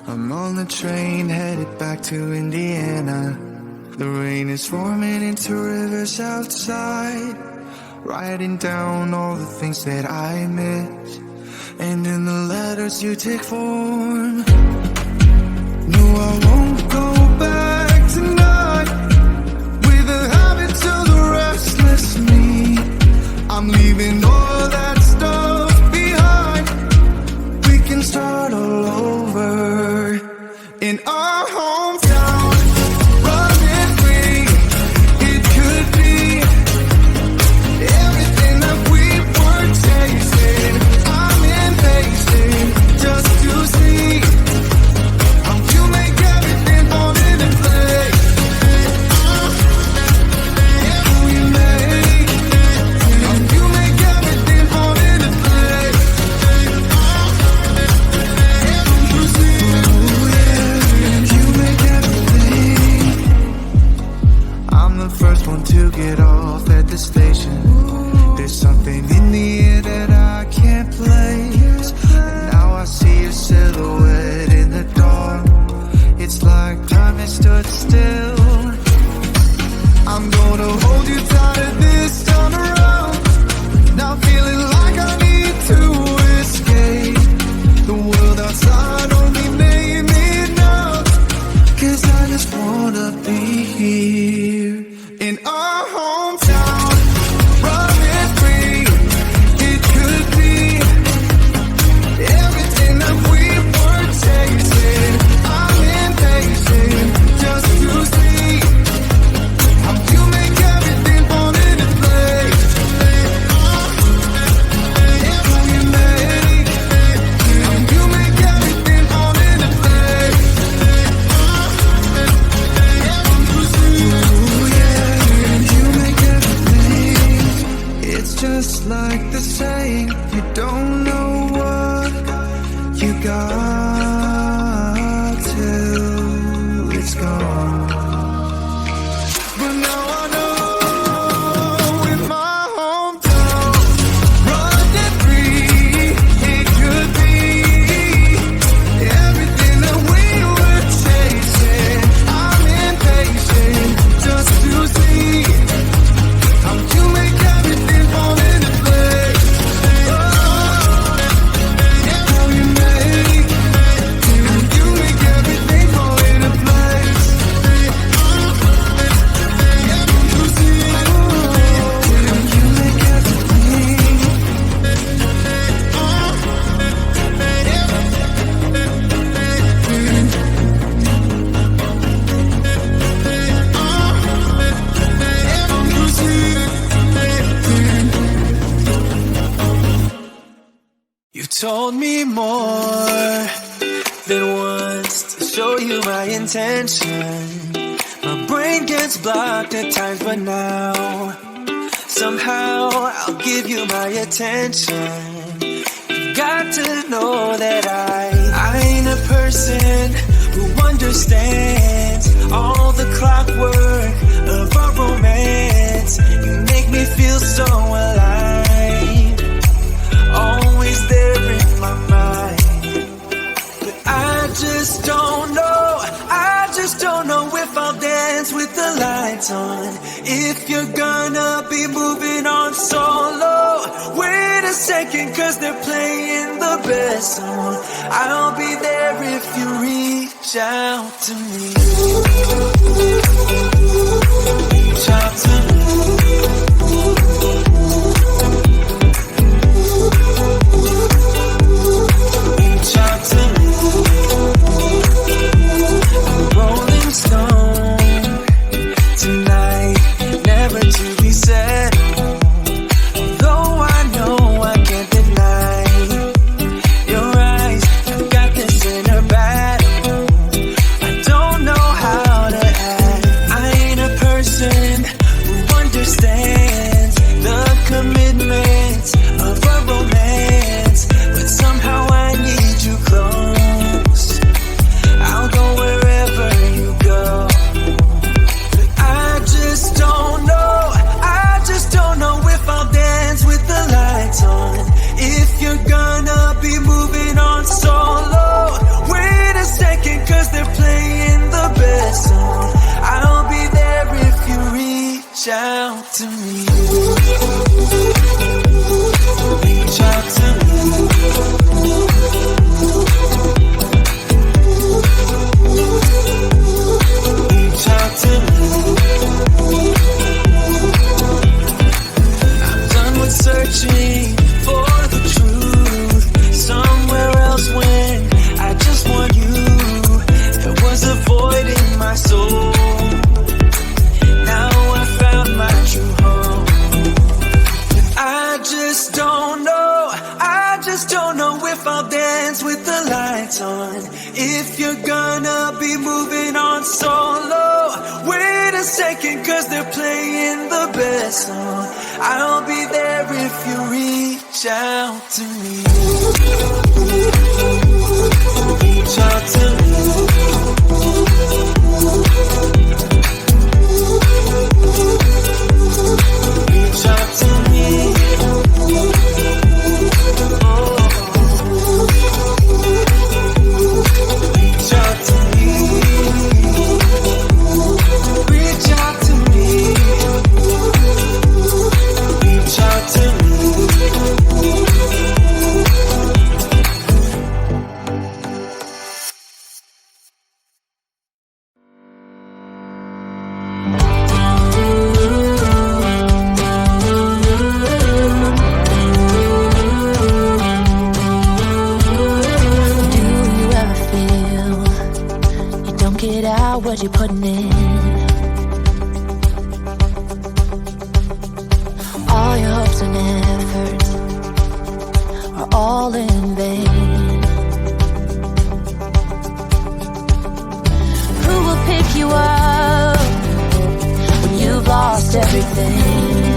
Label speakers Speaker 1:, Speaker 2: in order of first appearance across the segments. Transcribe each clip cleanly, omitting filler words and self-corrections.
Speaker 1: I'm on the train headed back to Indiana. The rain is forming into rivers outside, writing down all the things that I miss, and in the letters you take form. No, I won't go back tonight with the habits of the restless me. I'm leaving all that stuff behind. We can start all over in our hometown. Running free, it could be everything that we were chasing. I'm impatient just to see how you make everything fall into place. How you make everything fall into place. You make everything. I'm the first one to get off at the station. There's something in the air that I can't place, and now I see a silhouette in the dark. It's like time has stood still. I'm gonna hold you tighter this time around. Now feeling like I need to escape. The world outside only made me numb, 'cause I just wanna be here in our hometown. Running free, it could be everything that we were chasing. I'm impatient just to see how you make everything fall into place. How you make everything fall into place. Ooh, yeah, you make everything. It's just like the saying, you don't know what you got till it's gone. But now I know in my hometown, running free, it could be everything that we were chasing. I'm impatient just to see how you make everything fall into place. How you make everything fall into place. You make everything.
Speaker 2: You told me more than once to show you my intention. My brain gets blocked at times, but now somehow I'll give you my attention. You got to know that I ain't a person who understands all the clockwork of our romance. You make me feel so alive, always there in my mind. But I just don't know if I'll dance with the lights on, if you're gonna be moving on solo. Wait a second, 'cause they're playing the best song. I'll be there if you reach out to me. Reach out to me. Reach out to me. I'm a rolling stone tonight, never to be settled. Though I know I can't deny your eyes, I've got this inner battle. I don't know how to act. I ain't a person who understands If you're gonna be moving on solo, wait a second, cause they're playing the best song. I'll be there if you reach out to me. Reach out to me. Reach out to me. Reach out to me. Reach out to me. Reach out to me.
Speaker 3: What you're putting in, all your hopes and efforts are all in vain. Who will pick you up when you've lost everything?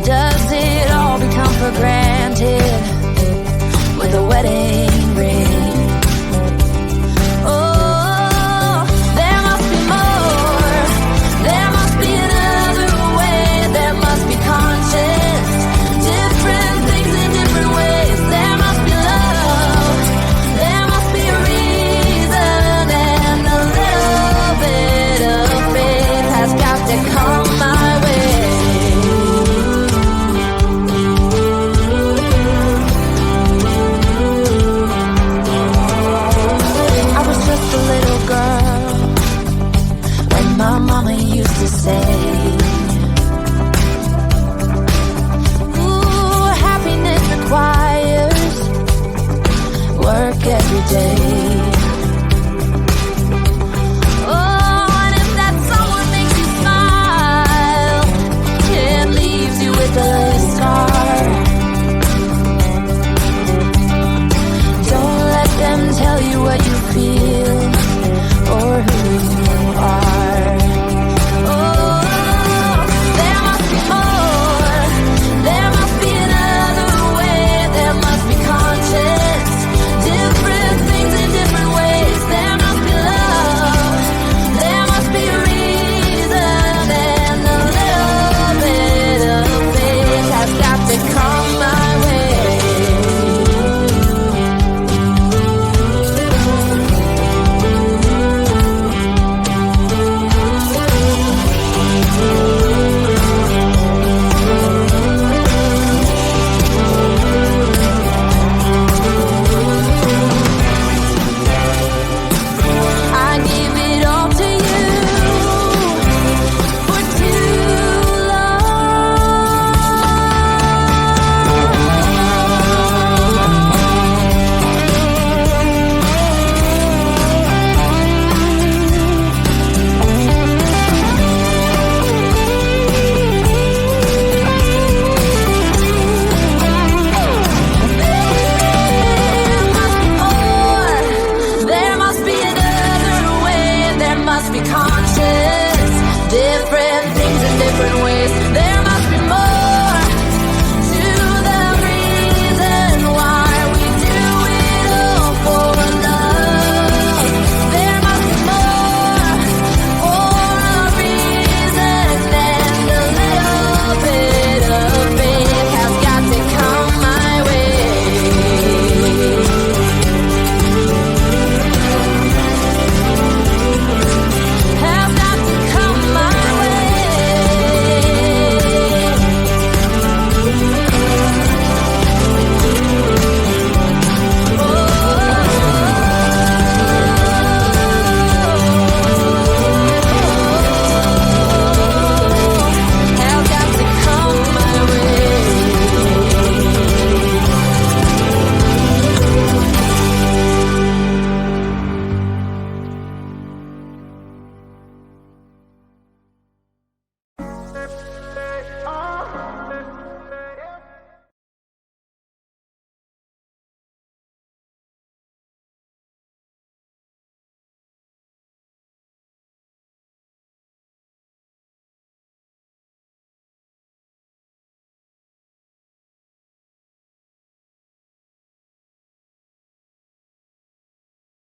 Speaker 3: Does it all become for granted with a wedding ring? Every day